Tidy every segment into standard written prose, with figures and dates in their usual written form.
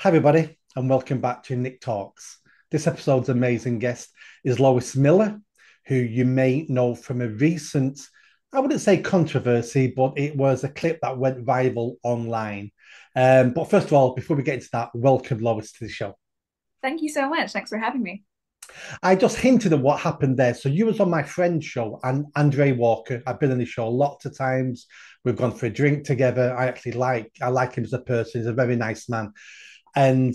Hi, everybody, and welcome back to Nick Talks. This episode's amazing guest is Lois Miller, who you may know from a recent, I wouldn't say controversy, but it was a clip that went viral online. But first of all, before we get into that, welcome Lois to the show. Thank you so much. Thanks for having me. I just hinted at what happened there. So you was on my friend's show, and Andre Walker. I've been on his show lots of times. We've gone for a drink together. I like him as a person. He's a very nice man. And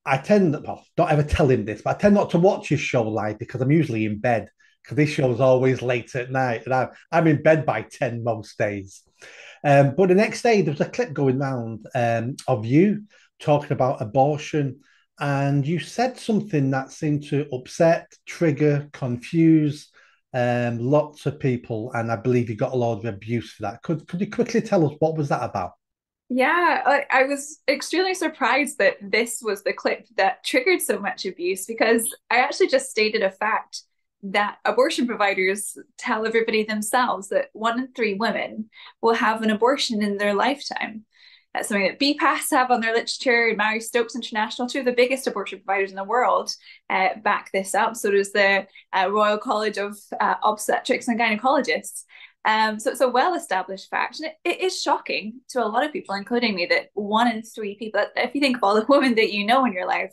I tend, well, don't ever tell him this, but I tend not to watch his show live because I'm usually in bed because this show's always late at night and I'm in bed by 10 most days. But the next day, there was a clip going round of you talking about abortion. And you said something that seemed to upset, trigger, confuse lots of people. And I believe you got a lot of abuse for that. Could you quickly tell us what was that about? Yeah, I was extremely surprised that this was the clip that triggered so much abuse because I actually just stated a fact that abortion providers tell everybody themselves that 1 in 3 women will have an abortion in their lifetime. That's something that BPAS have on their literature, and Mary Stopes International, two of the biggest abortion providers in the world, back this up. So does the Royal College of Obstetrics and Gynecologists. So it's a well-established fact, and it is shocking to a lot of people, including me, that 1 in 3 people, if you think of all the women that you know in your life,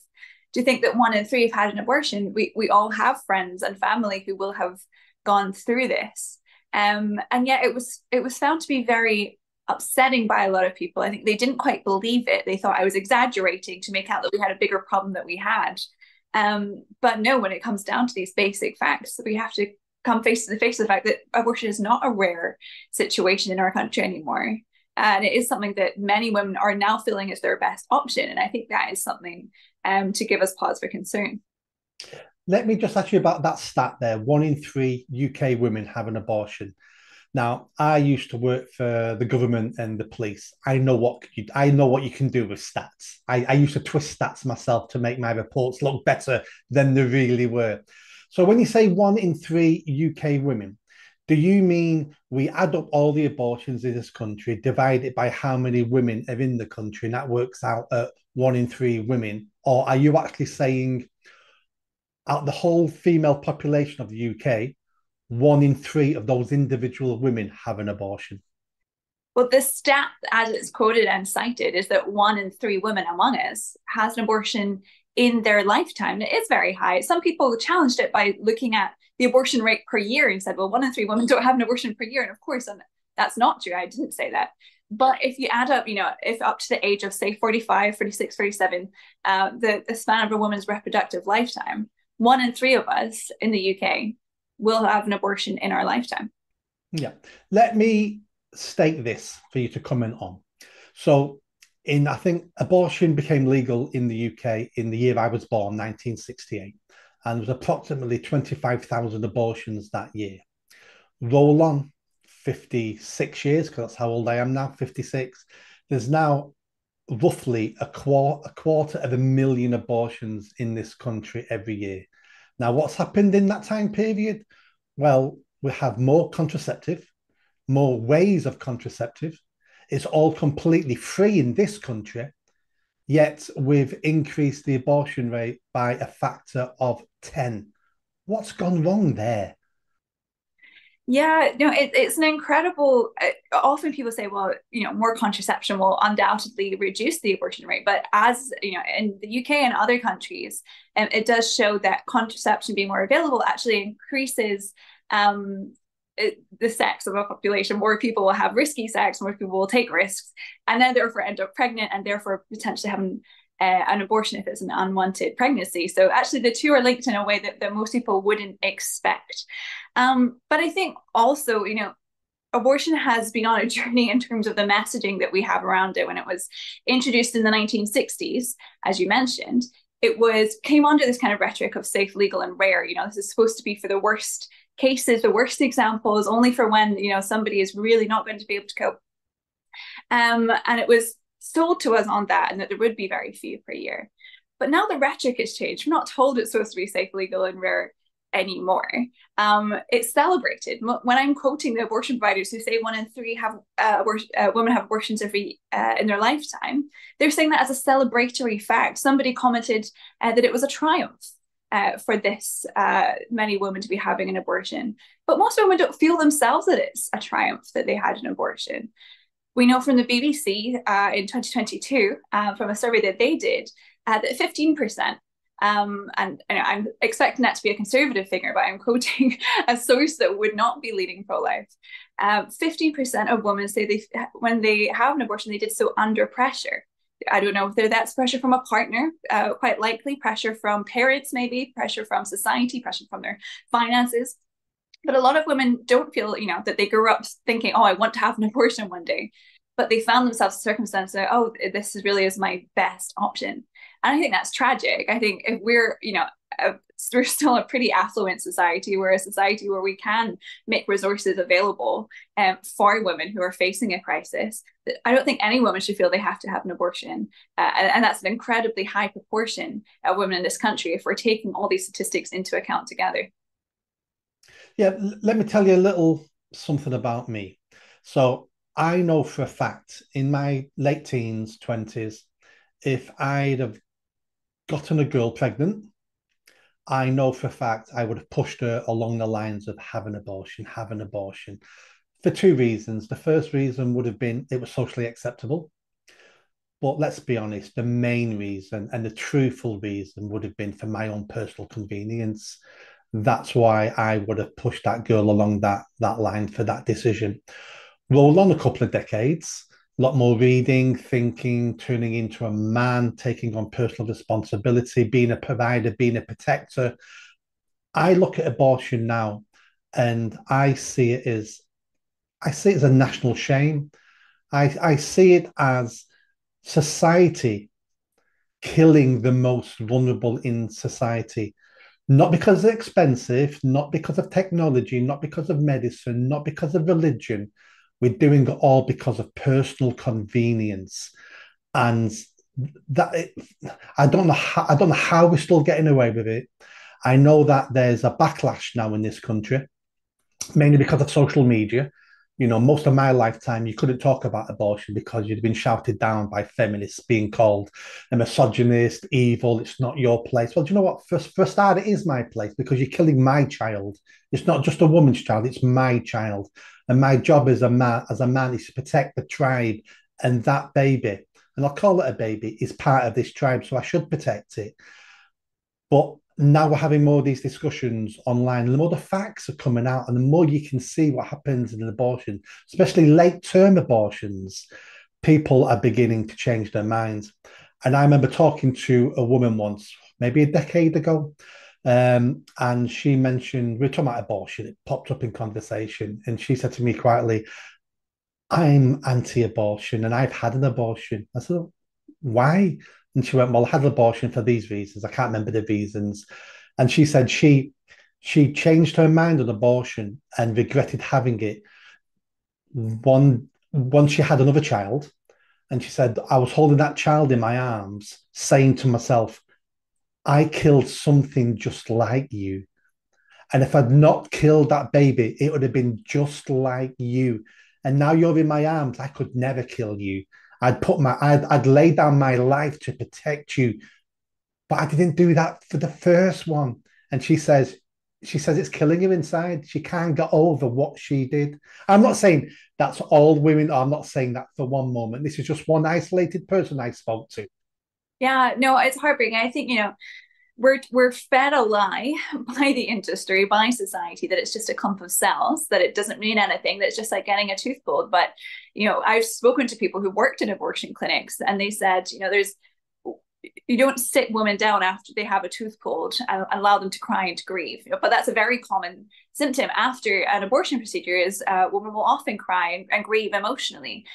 do you think that 1 in 3 have had an abortion? We all have friends and family who will have gone through this. And yet it was found to be very upsetting by a lot of people. I think they didn't quite believe it. They thought I was exaggerating to make out that we had a bigger problem that we had. But no, when it comes down to these basic facts, we have to come face to the face with the fact that abortion is not a rare situation in our country anymore. And it is something that many women are now feeling is their best option. And I think that is something to give us pause for concern. Let me just ask you about that stat there. 1 in 3 UK women have an abortion. Now, I used to work for the government and the police. I know what you can do with stats. I used to twist stats myself to make my reports look better than they really were. So when you say 1 in 3 UK women, do you mean we add up all the abortions in this country, divide it by how many women are in the country, and that works out at 1 in 3 women? Or are you actually saying out the whole female population of the UK, 1 in 3 of those individual women have an abortion? Well, the stat, as it's quoted and cited, is that 1 in 3 women among us has an abortion in their lifetime. It is very high. Some people challenged it by looking at the abortion rate per year and said, well, 1 in 3 women don't have an abortion per year. And of course, that's not true. I didn't say that. But if you add up, if up to the age of, say, 45, 46, 47, the span of a woman's reproductive lifetime, 1 in 3 of us in the UK will have an abortion in our lifetime. Yeah. Let me state this for you to comment on. So, I think abortion became legal in the UK in the year I was born, 1968, and there was approximately 25,000 abortions that year. Roll on 56 years, because that's how old I am now, 56. There's now roughly a quarter of a million abortions in this country every year. Now, what's happened in that time period? Well, we have more contraceptive, more ways of contraceptive. It's all completely free in this country, yet we've increased the abortion rate by a factor of 10. What's gone wrong there? Yeah, no, it's an incredible. Often people say, well, more contraception will undoubtedly reduce the abortion rate. But as you know, in the UK and other countries, it does show that contraception being more available actually increases the sex of a population. More people will have risky sex, more people will take risks, and then therefore end up pregnant and therefore potentially having an abortion if it's an unwanted pregnancy. So actually, the two are linked in a way that most people wouldn't expect. But I think also, abortion has been on a journey in terms of the messaging that we have around it. When it was introduced in the 1960s, as you mentioned, it came under this kind of rhetoric of safe, legal, and rare. This is supposed to be for the worst cases, the worst examples, only for when somebody is really not going to be able to cope. And it was sold to us on that, and that there would be very few per year. But now the rhetoric has changed. We're not told it's supposed to be safe, legal, and rare. anymore. It's celebrated. When I'm quoting the abortion providers who say 1 in 3 have women have abortions every in their lifetime, they're saying that as a celebratory fact. Somebody commented that it was a triumph for this many women to be having an abortion. But most women don't feel themselves that it's a triumph that they had an abortion. We know from the BBC in 2022, from a survey that they did, that 15%, and I'm expecting that to be a conservative figure, but I'm quoting a source that would not be leading pro-life. 15% of women say when they have an abortion, they did so under pressure. I don't know if that's pressure from a partner, quite likely pressure from parents, maybe pressure from society, pressure from their finances. But a lot of women don't feel, that they grew up thinking, oh, I want to have an abortion one day. But they found themselves in circumstances like, oh, this really is my best option. And I think that's tragic. I think if we're still a pretty affluent society. We're a society where we can make resources available for women who are facing a crisis. I don't think any woman should feel they have to have an abortion. And that's an incredibly high proportion of women in this country if we're taking all these statistics into account together. Yeah, let me tell you a little something about me. So I know for a fact in my late teens, 20s, if I'd have gotten a girl pregnant, I know for a fact I would have pushed her along the lines of have an abortion, for two reasons. The first reason would have been it was socially acceptable. But let's be honest, the main reason and the truthful reason would have been for my own personal convenience. That's why I would have pushed that girl along that line for that decision. Roll on a couple of decades, a lot more reading, thinking, turning into a man, taking on personal responsibility, being a provider, being a protector. I look at abortion now and I see it as a national shame. I see it as society killing the most vulnerable in society, not because they're expensive, not because of technology, not because of medicine, not because of religion. We're doing it all because of personal convenience, and that I don't know how we're still getting away with it. I know that there's a backlash now in this country, mainly because of social media. Most of my lifetime, you couldn't talk about abortion because you'd been shouted down by feminists, being called a misogynist, evil. It's not your place. Well, do you know what? For a start, it is my place because you're killing my child. It's not just a woman's child; it's my child, and my job as a man, is to protect the tribe and that baby. And I'll call it a baby is part of this tribe, so I should protect it. But now we're having more of these discussions online, and the more the facts are coming out, and the more you can see what happens in an abortion, especially late term abortions, people are beginning to change their minds. And I remember talking to a woman once, maybe a decade ago, and she mentioned, we were talking about abortion, it popped up in conversation, and she said to me quietly, I'm anti abortion and I've had an abortion. I said, why? And she went, well, I had an abortion for these reasons. I can't remember the reasons. And she said she changed her mind on abortion and regretted having it once she had another child. And she said, I was holding that child in my arms, saying to myself, I killed something just like you. And if I'd not killed that baby, it would have been just like you. And now you're in my arms. I could never kill you. I'd lay down my life to protect you, but I didn't do that for the first one. And she says it's killing her inside. She can't get over what she did. I'm not saying that's all women. I'm not saying that for one moment. This is just one isolated person I spoke to. Yeah, no, it's heartbreaking. I think, we're fed a lie by the industry, by society, that it's just a clump of cells, that it doesn't mean anything, that it's just like getting a tooth pulled. But, I've spoken to people who worked in abortion clinics and they said, you don't sit women down after they have a tooth pulled and allow them to cry and to grieve. But that's a very common symptom after an abortion procedure is women will often cry and grieve emotionally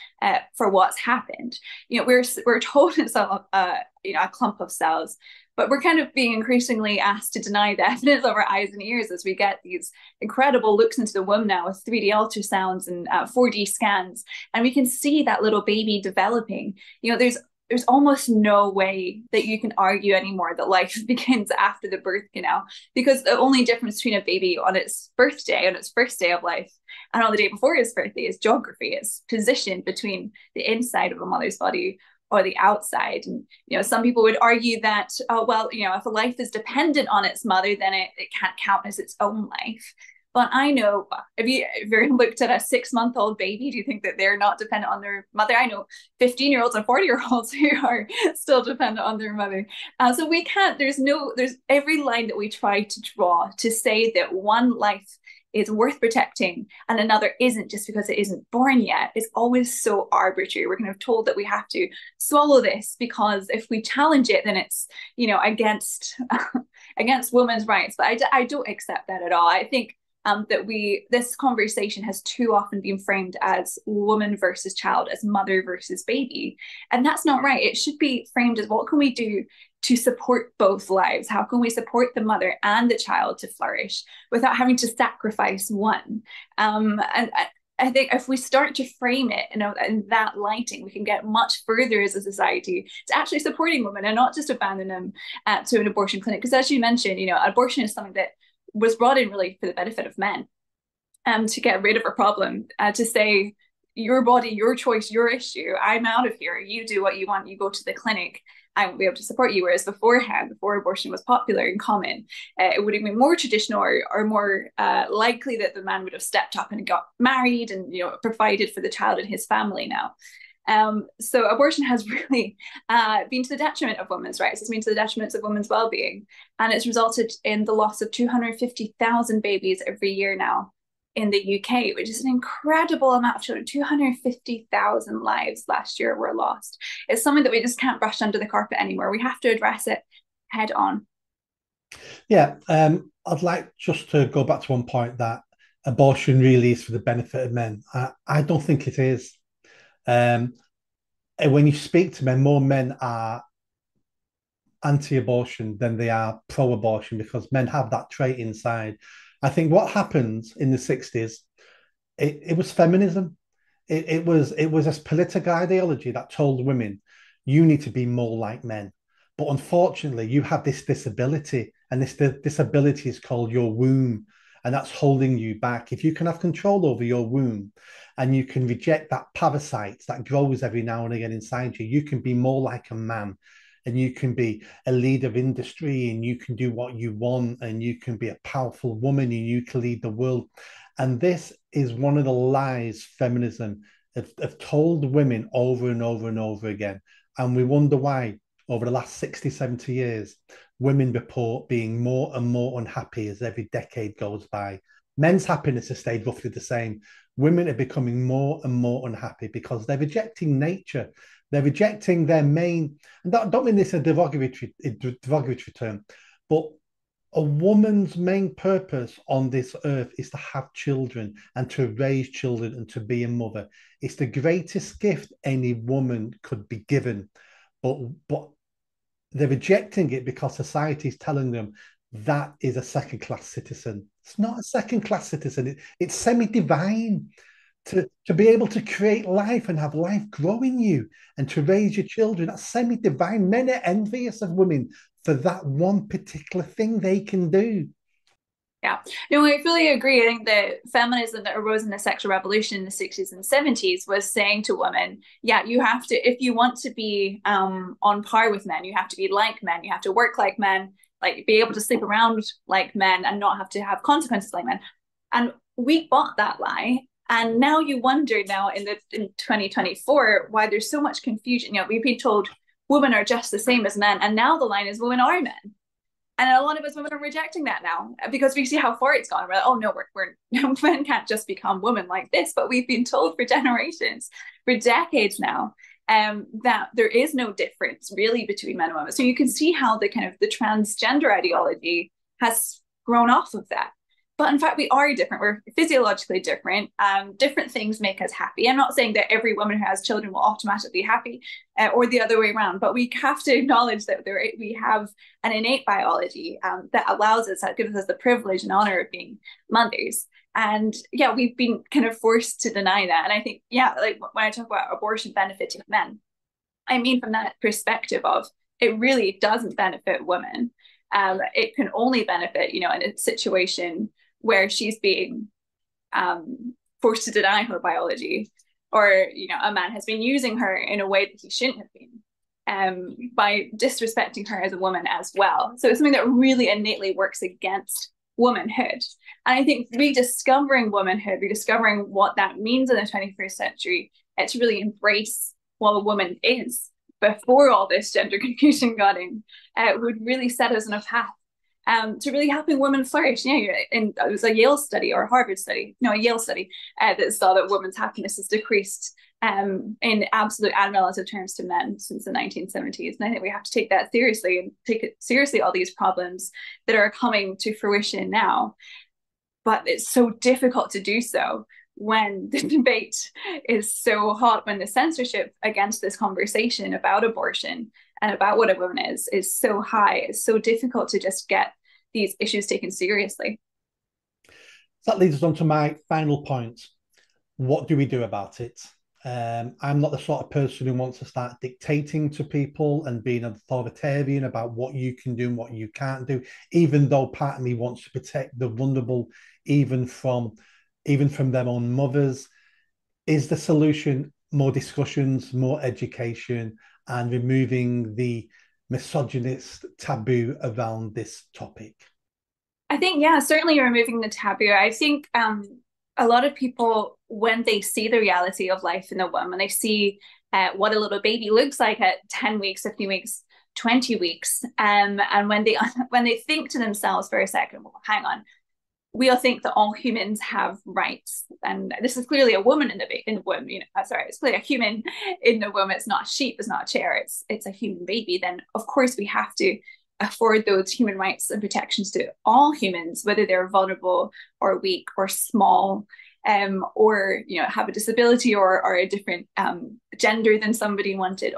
for what's happened. We're told it's a clump of cells, but we're kind of being increasingly asked to deny the evidence of our eyes and ears as we get these incredible looks into the womb now with 3D ultrasounds and 4D scans, and we can see that little baby developing. There's there's almost no way that you can argue anymore that life begins after the birth canal, because the only difference between a baby on its birthday, on its first day of life, and on the day before its birthday is geography. It's position between the inside of a mother's body or the outside. And some people would argue that, oh well, if a life is dependent on its mother, then it can't count as its own life. But I know, if you ever looked at a 6-month-old baby, do you think that they're not dependent on their mother? I know 15-year-olds and 40-year-olds who are still dependent on their mother. So we can't, there's every line that we try to draw to say that one life is worth protecting and another isn't just because it isn't born yet, is always so arbitrary. We're kind of told that we have to swallow this because if we challenge it, then it's, against against women's rights. But I don't accept that at all. I think that this conversation has too often been framed as woman versus child, as mother versus baby. And that's not right. It should be framed as, what can we do to support both lives? How can we support the mother and the child to flourish without having to sacrifice one? And I think if we start to frame it in that lighting, we can get much further as a society to actually supporting women and not just abandon them to an abortion clinic. Because as you mentioned, abortion is something that was brought in really for the benefit of men, to get rid of a problem, to say, your body, your choice, your issue, I'm out of here, you do what you want, you go to the clinic, I won't be able to support you. Whereas beforehand, before abortion was popular and common, it would have been more traditional or more likely that the man would have stepped up and got married and provided for the child and his family now. So abortion has really been to the detriment of women's rights. It's been to the detriment of women's well-being, and it's resulted in the loss of 250,000 babies every year now in the UK, which is an incredible amount of children. 250,000 lives last year were lost. It's something that we just can't brush under the carpet anymore. We have to address it head on. Yeah, I'd like just to go back to one point, that abortion really is for the benefit of men. I don't think it is. And when you speak to men, more men are anti-abortion than they are pro-abortion, because men have that trait inside. I think what happens in the 60s, it was feminism. It was this political ideology that told women, you need to be more like men. But unfortunately, you have this disability, and this disability is called your womb, and that's holding you back. If you can have control over your womb and you can reject that parasite that grows every now and again inside you, you can be more like a man, and you can be a leader of industry, and you can do what you want, and you can be a powerful woman, and you can lead the world. And this is one of the lies feminism have told women over and over and over again. And we wonder why over the last 60, 70 years, women report being more and more unhappy as every decade goes by. Men's happiness has stayed roughly the same. Women are becoming more and more unhappy because they're rejecting nature. They're rejecting their main, and don't mean this in a derogatory term, but a woman's main purpose on this earth is to have children and to raise children and to be a mother. It's the greatest gift any woman could be given. But they're rejecting it because society is telling them that is a second-class citizen. It's not a second-class citizen. It's semi-divine. To be able to create life and have life grow in you and to raise your children, that's semi-divine. Men are envious of women for that one particular thing they can do. Yeah, no, I fully agree. I think that feminism that arose in the sexual revolution in the 60s and 70s was saying to women, yeah, you have to, if you want to be on par with men, you have to be like men, you have to work like men, like be able to sleep around like men and not have to have consequences like men. And we bought that lie. And now you wonder now in 2024 why there's so much confusion. We've been told women are just the same as men, and now the line is women are men. And a lot of us women are rejecting that now because we see how far it's gone. We're like, oh no, we're men can't just become women like this. But we've been told for generations, for decades now, that there is no difference really between men and women. So you can see how the kind of the transgender ideology has grown off of that. But in fact, we are different. We're physiologically different. Different things make us happy. I'm not saying that every woman who has children will automatically be happy or the other way around, but we have to acknowledge that we have an innate biology that allows us, that gives us the privilege and honor of being mothers. And yeah, we've been kind of forced to deny that. And I think, yeah, like when I talk about abortion benefiting men, I mean, from that perspective of it really doesn't benefit women. It can only benefit, in a situation where she's being forced to deny her biology, or a man has been using her in a way that he shouldn't have been, by disrespecting her as a woman as well. So it's something that really innately works against womanhood. And I think rediscovering womanhood, rediscovering what that means in the 21st century, to really embrace what a woman is before all this gender confusion got in, would really set us on a path to really helping women flourish. And it was a Yale study or a Harvard study, no, a Yale study, that saw that women's happiness has decreased in absolute and relative terms to men since the 1970s. And I think we have to take that seriously and take it seriously, all these problems that are coming to fruition now. But it's so difficult to do so when the debate is so hot, when the censorship against this conversation about abortion and about what a woman is so high. It's so difficult to just get these issues taken seriously. That leads us on to my final point. What do we do about it? I'm not the sort of person who wants to start dictating to people and being authoritarian about what you can do and what you can't do, even though part of me wants to protect the vulnerable, even from their own mothers. Is the solution more discussions, more education, and removing the misogynist taboo around this topic? I think, yeah, certainly removing the taboo. I think a lot of people, when they see the reality of life in the womb, when they see what a little baby looks like at 10 weeks, 15 weeks, 20 weeks, and when they think to themselves for a second, well, hang on, we all think that all humans have rights, and this is clearly a woman in the womb. Sorry, it's clearly a human in the womb. It's not a sheep. It's not a chair. It's a human baby. Then of course we have to afford those human rights and protections to all humans, whether they're vulnerable or weak or small, or have a disability or a different gender than somebody wanted.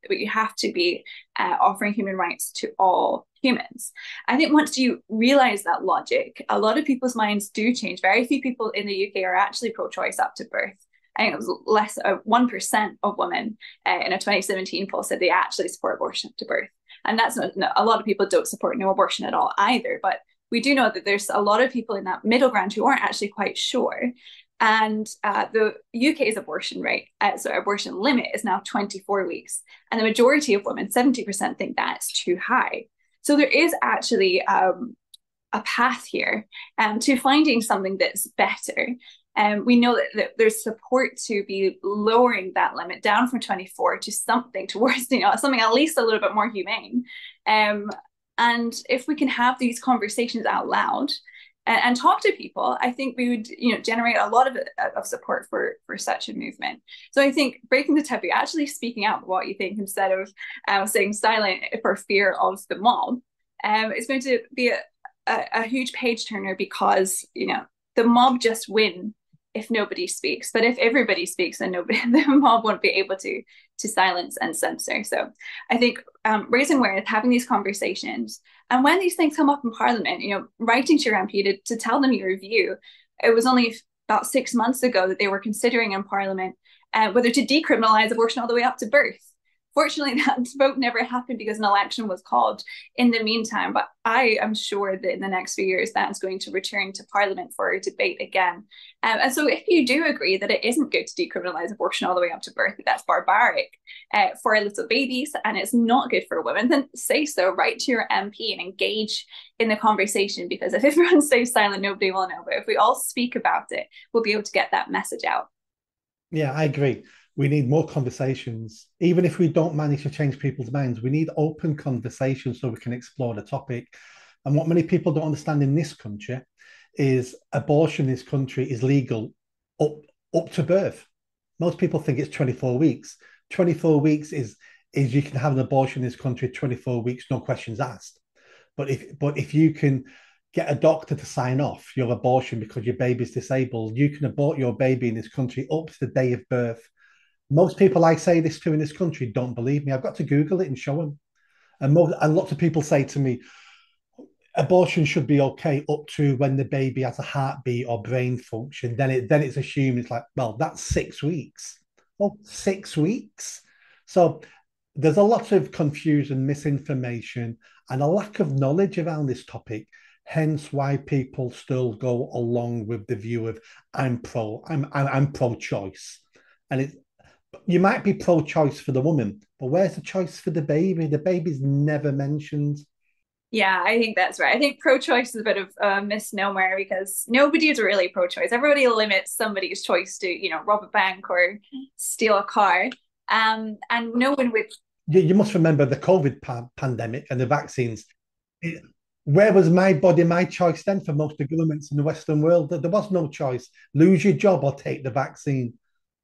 But you have to be offering human rights to all humans. I think once you realize that logic, a lot of people's minds do change. Very few people in the UK are actually pro-choice up to birth. I think it was less 1% of women in a 2017 poll said they actually support abortion up to birth. And that's not, a lot of people don't support no abortion at all either. But we do know that there's a lot of people in that middle ground who aren't actually quite sure. And the UK's abortion rate, abortion limit is now 24 weeks. And the majority of women, 70%, think that's too high. So there is actually a path here to finding something that's better. We know that there's support to be lowering that limit down from 24 to something towards, something at least a little bit more humane. And if we can have these conversations out loud and talk to people, I think we would, generate a lot of support for such a movement. So I think breaking the taboo, actually speaking out what you think instead of staying silent for fear of the mob, is going to be a huge page turner, because the mob just win if nobody speaks. But if everybody speaks, then the mob won't be able to silence and censor. So I think raising awareness, having these conversations, and when these things come up in Parliament, writing to your MP to tell them your view. It was only about 6 months ago that they were considering in Parliament whether to decriminalise abortion all the way up to birth. Fortunately, that vote never happened because an election was called in the meantime. But I am sure that in the next few years, that's going to return to Parliament for a debate again. And so if you do agree that it isn't good to decriminalise abortion all the way up to birth, that that's barbaric for little babies and it's not good for women, then say so. Write to your MP and engage in the conversation, because if everyone stays silent, nobody will know. But if we all speak about it, we'll be able to get that message out. Yeah, I agree. We need more conversations. Even if we don't manage to change people's minds, we need open conversations so we can explore the topic. And what many people don't understand in this country is abortion in this country is legal up to birth. Most people think it's 24 weeks. 24 weeks is you can have an abortion in this country 24 weeks, no questions asked. But if you can get a doctor to sign off your abortion because your baby's disabled, you can abort your baby in this country up to the day of birth. Most people I say this to in this country don't believe me. I've got to Google it and show them. And lots of people say to me, abortion should be okay up to when the baby has a heartbeat or brain function. Then it's assumed it's like, well, that's 6 weeks. Oh, 6 weeks. So there's a lot of confusion, misinformation, and a lack of knowledge around this topic. Hence, why people still go along with the view of I'm pro-choice, and it you might be pro-choice for the woman, but where's the choice for the baby? The baby's never mentioned. Yeah, I think that's right. I think pro-choice is a bit of a misnomer because nobody is really pro-choice. Everybody limits somebody's choice to, rob a bank or steal a car. And no one would. You must remember the COVID pandemic and the vaccines. It, where was my body, my choice then for most of the governments in the Western world? There was no choice. Lose your job or take the vaccine.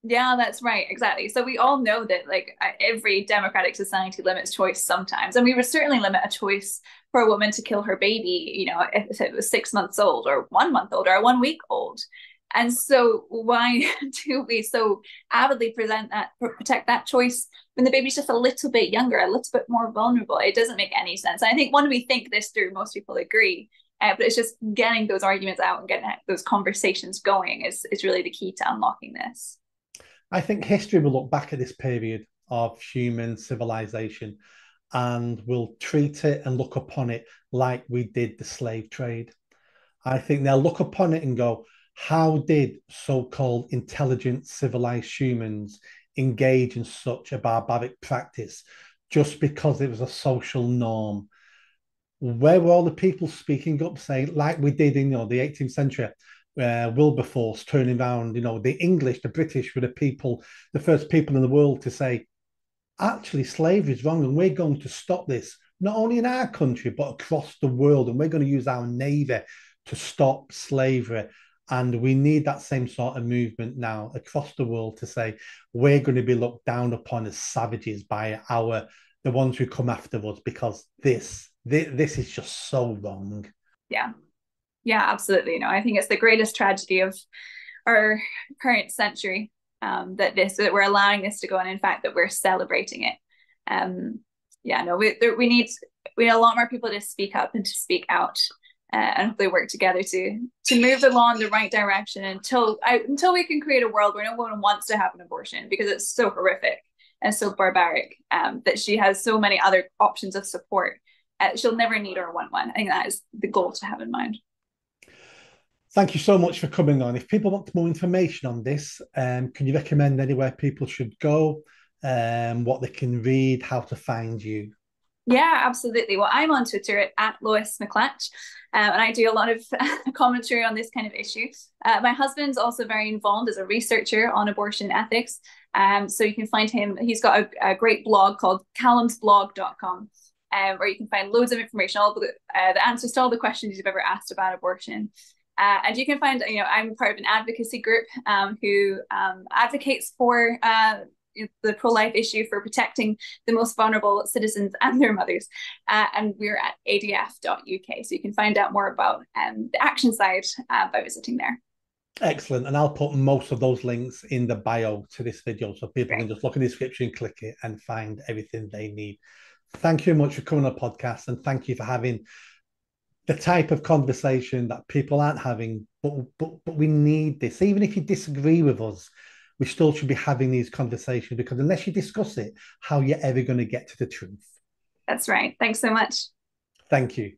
Yeah, that's right. Exactly. So we all know that like every democratic society limits choice sometimes. And we would certainly limit a choice for a woman to kill her baby, if it was 6 months old or 1 month old or 1 week old. And so why do we so avidly protect that choice when the baby's just a little bit younger, a little bit more vulnerable? It doesn't make any sense. And I think when we think this through, most people agree. But it's just getting those arguments out and getting those conversations going is really the key to unlocking this. I think history will look back at this period of human civilization and will treat it and look upon it like we did the slave trade. I think they'll look upon it and go, how did so called intelligent, civilized humans engage in such a barbaric practice just because it was a social norm? Where were all the people speaking up, saying, like we did in the 18th century, Wilberforce turning around, the English, the British were the first people in the world to say, actually, slavery is wrong, and we're going to stop this, not only in our country, but across the world. And we're going to use our navy to stop slavery. And we need that same sort of movement now across the world to say we're going to be looked down upon as savages by the ones who come after us, because this is just so wrong. Yeah. Yeah, absolutely. No, I think it's the greatest tragedy of our current century, that we're allowing this to go, and in fact that we're celebrating it. Yeah, no, we need a lot more people to speak up and to speak out, and hopefully work together to move the law in the right direction until we can create a world where no one wants to have an abortion because it's so horrific and so barbaric, that she has so many other options of support. She'll never need or want one. I think that is the goal to have in mind. Thank you so much for coming on. If people want more information on this, can you recommend anywhere people should go, what they can read, how to find you? Yeah, absolutely. Well, I'm on Twitter at Lois McLatchie, and I do a lot of commentary on this kind of issue. My husband's also very involved as a researcher on abortion ethics. So you can find him. He's got a great blog called callumsblog.com, where you can find loads of information, all the answers to all the questions you've ever asked about abortion. And you can find, I'm part of an advocacy group who advocates for the pro-life issue, for protecting the most vulnerable citizens and their mothers. And we're at adf.uk. So you can find out more about the action side by visiting there. Excellent. And I'll put most of those links in the bio to this video so people can just look in the description, click it, and find everything they need. Thank you much for coming on the podcast, and thank you for having the type of conversation that people aren't having, but we need this. Even if you disagree with us, we still should be having these conversations, because unless you discuss it, how are you ever going to get to the truth? That's right. Thanks so much. Thank you.